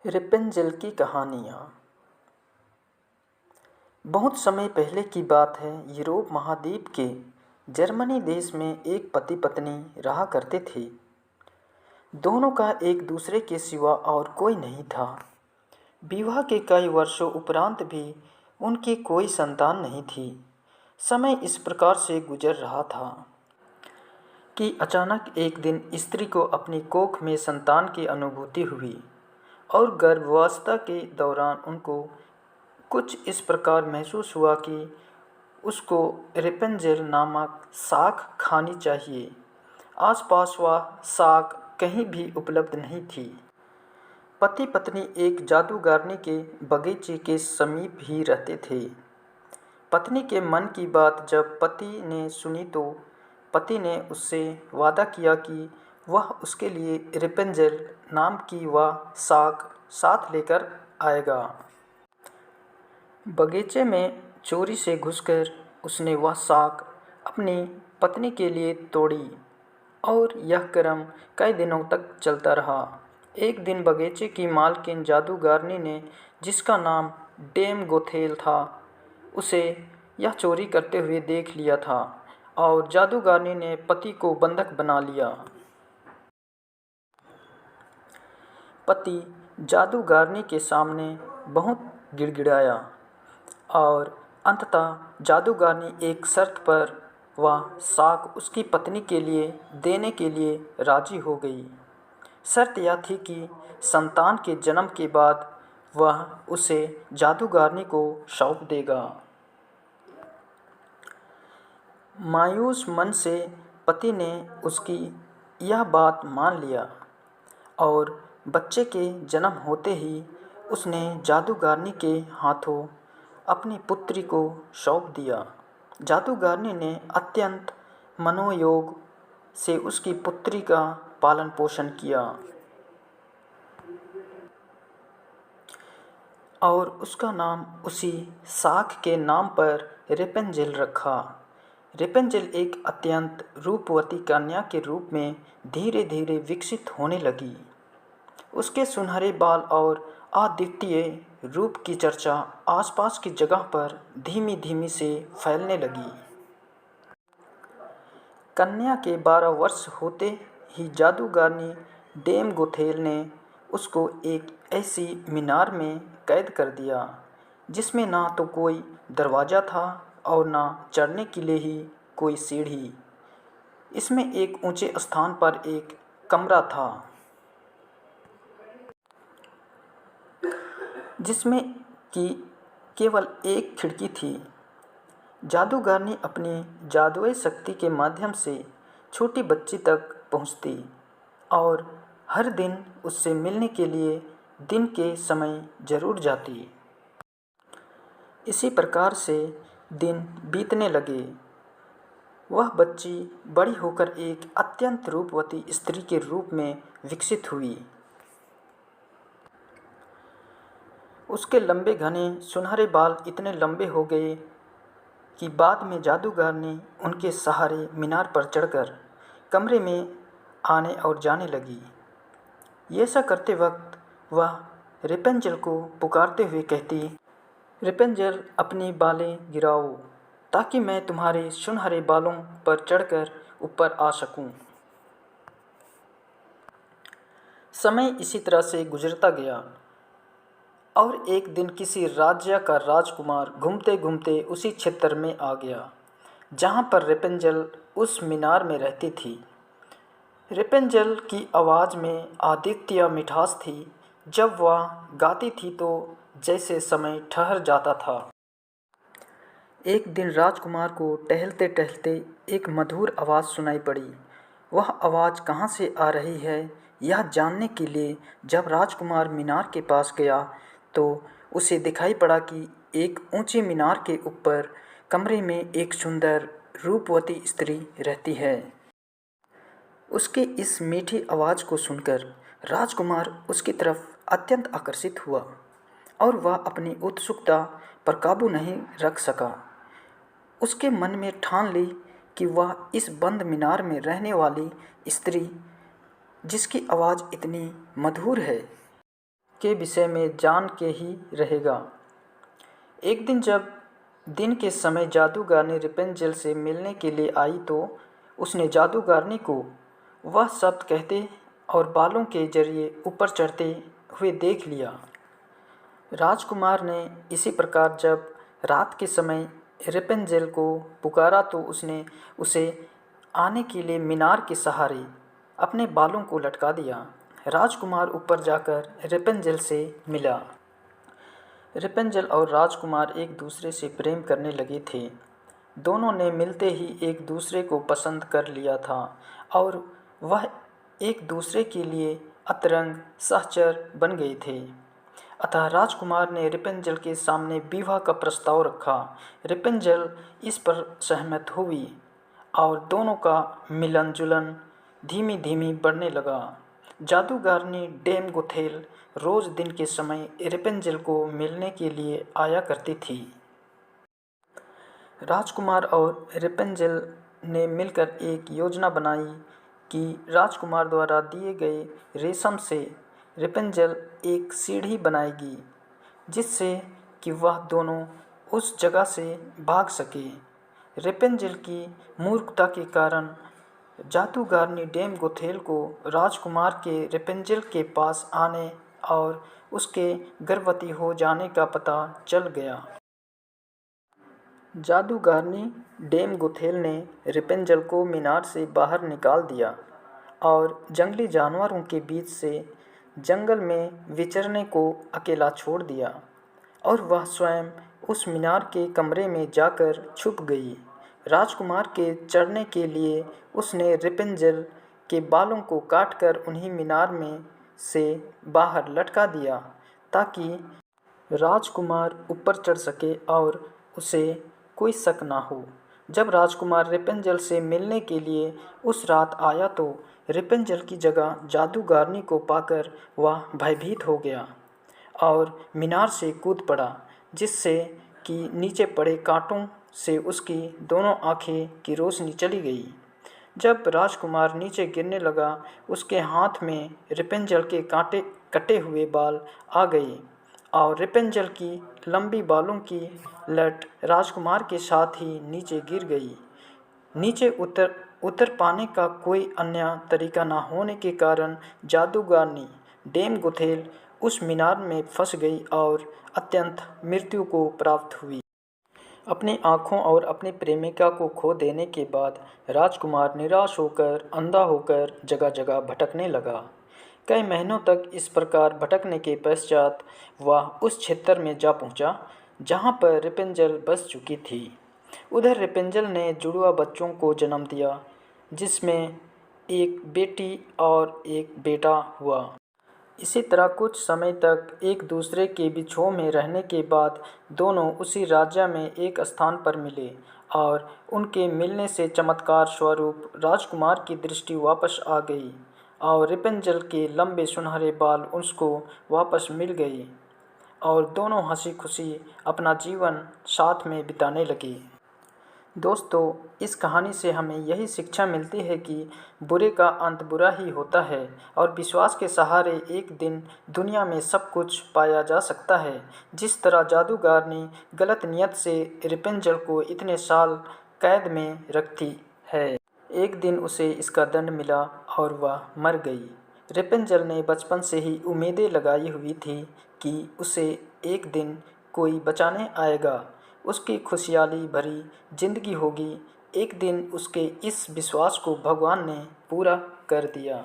रेपेंजेल की कहानियाँ। बहुत समय पहले की बात है। यूरोप महाद्वीप के जर्मनी देश में एक पति पत्नी रहा करते थे। दोनों का एक दूसरे के सिवा और कोई नहीं था। विवाह के कई वर्षों उपरांत भी उनकी कोई संतान नहीं थी। समय इस प्रकार से गुजर रहा था कि अचानक एक दिन स्त्री को अपनी कोख में संतान की अनुभूति हुई और गर्भावस्था के दौरान उनको कुछ इस प्रकार महसूस हुआ कि उसको रेपेंजेल नामक शाख खानी चाहिए। आसपास वह शाख कहीं भी उपलब्ध नहीं थी। पति पत्नी एक जादूगरनी के बगीचे के समीप ही रहते थे। पत्नी के मन की बात जब पति ने सुनी तो पति ने उससे वादा किया कि वह उसके लिए रेपेंजेल नाम की वह शाख साथ लेकर आएगा। बगीचे में चोरी से घुसकर उसने वह शाख अपनी पत्नी के लिए तोड़ी और यह क्रम कई दिनों तक चलता रहा। एक दिन बगीचे की मालकिन जादूगरनी ने, जिसका नाम डेम गोथेल था, उसे यह चोरी करते हुए देख लिया था और जादूगरनी ने पति को बंधक बना लिया। पति जादूगरनी के सामने बहुत गिड़गिड़ाया और अंततः जादूगरनी एक शर्त पर वह शाख उसकी पत्नी के लिए देने के लिए राजी हो गई। शर्त यह थी कि संतान के जन्म के बाद वह उसे जादूगरनी को सौंप देगा। मायूस मन से पति ने उसकी यह बात मान लिया और बच्चे के जन्म होते ही उसने जादूगरनी के हाथों अपनी पुत्री को सौंप दिया। जादूगरनी ने अत्यंत मनोयोग से उसकी पुत्री का पालन पोषण किया और उसका नाम उसी शाख के नाम पर रेपेंजेल रखा। रेपेंजेल एक अत्यंत रूपवती कन्या के रूप में धीरे धीरे विकसित होने लगी। उसके सुनहरे बाल और अद्वितीय रूप की चर्चा आसपास की जगह पर धीमी धीमी से फैलने लगी। कन्या के 12 वर्ष होते ही जादूगरनी डेम गोथेल ने उसको एक ऐसी मीनार में कैद कर दिया जिसमें ना तो कोई दरवाज़ा था और ना चढ़ने के लिए ही कोई सीढ़ी। इसमें एक ऊंचे स्थान पर एक कमरा था जिसमें कि केवल एक खिड़की थी। जादूगरनी अपनी जादुई शक्ति के माध्यम से छोटी बच्ची तक पहुंचती और हर दिन उससे मिलने के लिए दिन के समय जरूर जाती। इसी प्रकार से दिन बीतने लगे। वह बच्ची बड़ी होकर एक अत्यंत रूपवती स्त्री के रूप में विकसित हुई। उसके लंबे घने सुनहरे बाल इतने लंबे हो गए कि बाद में जादूगरनी उनके सहारे मीनार पर चढ़कर कमरे में आने और जाने लगी। ये ऐसा करते वक्त वह रेपेंजेल को पुकारते हुए कहती, रेपेंजेल अपनी बालें गिराओ ताकि मैं तुम्हारे सुनहरे बालों पर चढ़कर ऊपर आ सकूं। समय इसी तरह से गुजरता गया और एक दिन किसी राज्य का राजकुमार घूमते घूमते उसी क्षेत्र में आ गया जहाँ पर रेपेंजेल उस मीनार में रहती थी। रेपेंजेल की आवाज़ में अद्वितीय मिठास थी। जब वह गाती थी तो जैसे समय ठहर जाता था। एक दिन राजकुमार को टहलते टहलते एक मधुर आवाज़ सुनाई पड़ी। वह आवाज़ कहाँ से आ रही है यह जानने के लिए जब राजकुमार मीनार के पास गया तो उसे दिखाई पड़ा कि एक ऊंचे मीनार के ऊपर कमरे में एक सुंदर रूपवती स्त्री रहती है। उसके इस मीठी आवाज़ को सुनकर राजकुमार उसकी तरफ अत्यंत आकर्षित हुआ और वह अपनी उत्सुकता पर काबू नहीं रख सका। उसके मन में ठान ली कि वह इस बंद मीनार में रहने वाली स्त्री जिसकी आवाज़ इतनी मधुर है के विषय में जान के ही रहेगा। एक दिन जब दिन के समय जादूगरनी रेपेंजेल से मिलने के लिए आई तो उसने जादूगरनी को वह शब्द कहते और बालों के जरिए ऊपर चढ़ते हुए देख लिया। राजकुमार ने इसी प्रकार जब रात के समय रेपेंजेल को पुकारा तो उसने उसे आने के लिए मीनार के सहारे अपने बालों को लटका दिया। राजकुमार ऊपर जाकर रेपेंजेल से मिला। रेपेंजेल और राजकुमार एक दूसरे से प्रेम करने लगे थे। दोनों ने मिलते ही एक दूसरे को पसंद कर लिया था और वह एक दूसरे के लिए अतरंग सहचर बन गए थे। अतः राजकुमार ने रेपेंजेल के सामने विवाह का प्रस्ताव रखा। रेपेंजेल इस पर सहमत हुई और दोनों का मिलन जुलन धीमी धीमी बढ़ने लगा। जादूगरनी डेम गोथेल रोज दिन के समय रेपेंजेल को मिलने के लिए आया करती थी। राजकुमार और रेपेंजेल ने मिलकर एक योजना बनाई कि राजकुमार द्वारा दिए गए रेशम से रेपेंजेल एक सीढ़ी बनाएगी जिससे कि वह दोनों उस जगह से भाग सके। रेपेंजेल की मूर्खता के कारण जादूगरनी डेम गोथेल को राजकुमार के रेपेंजेल के पास आने और उसके गर्भवती हो जाने का पता चल गया। जादूगरनी डेम गोथेल ने रेपेंजेल को मीनार से बाहर निकाल दिया और जंगली जानवरों के बीच से जंगल में विचरने को अकेला छोड़ दिया और वह स्वयं उस मीनार के कमरे में जाकर छुप गई। राजकुमार के चढ़ने के लिए उसने रेपेंजेल के बालों को काटकर उन्हीं मीनार में से बाहर लटका दिया ताकि राजकुमार ऊपर चढ़ सके और उसे कोई शक ना हो। जब राजकुमार रेपेंजेल से मिलने के लिए उस रात आया तो रेपेंजेल की जगह जादूगरनी को पाकर वह भयभीत हो गया और मीनार से कूद पड़ा जिससे कि नीचे पड़े कांटों से उसकी दोनों आँखें की रोशनी चली गई। जब राजकुमार नीचे गिरने लगा उसके हाथ में रेपेंजेल के कांटे कटे हुए बाल आ गए और रेपेंजेल की लंबी बालों की लट राजकुमार के साथ ही नीचे गिर गई। नीचे उतर पाने का कोई अन्य तरीका न होने के कारण जादूगरनी डेम गोथेल उस मीनार में फंस गई और अत्यंत मृत्यु को प्राप्त हुई। अपनी आँखों और अपनी प्रेमिका को खो देने के बाद राजकुमार निराश होकर अंधा होकर जगह जगह भटकने लगा। कई महीनों तक इस प्रकार भटकने के पश्चात वह उस क्षेत्र में जा पहुंचा जहां पर रेपेंजेल बस चुकी थी। उधर रेपेंजेल ने जुड़वा बच्चों को जन्म दिया जिसमें एक बेटी और एक बेटा हुआ। इसी तरह कुछ समय तक एक दूसरे के बिछोह में रहने के बाद दोनों उसी राज्य में एक स्थान पर मिले और उनके मिलने से चमत्कार स्वरूप राजकुमार की दृष्टि वापस आ गई और रेपेंजेल के लंबे सुनहरे बाल उसको वापस मिल गए और दोनों हंसी खुशी अपना जीवन साथ में बिताने लगे। दोस्तों, इस कहानी से हमें यही शिक्षा मिलती है कि बुरे का अंत बुरा ही होता है और विश्वास के सहारे एक दिन दुनिया में सब कुछ पाया जा सकता है। जिस तरह जादूगरनी गलत नियत से रेपेंजेल को इतने साल कैद में रखती है, एक दिन उसे इसका दंड मिला और वह मर गई। रेपेंजेल ने बचपन से ही उम्मीदें लगाई हुई थी कि उसे एक दिन कोई बचाने आएगा, उसकी खुशहाली भरी जिंदगी होगी। एक दिन उसके इस विश्वास को भगवान ने पूरा कर दिया।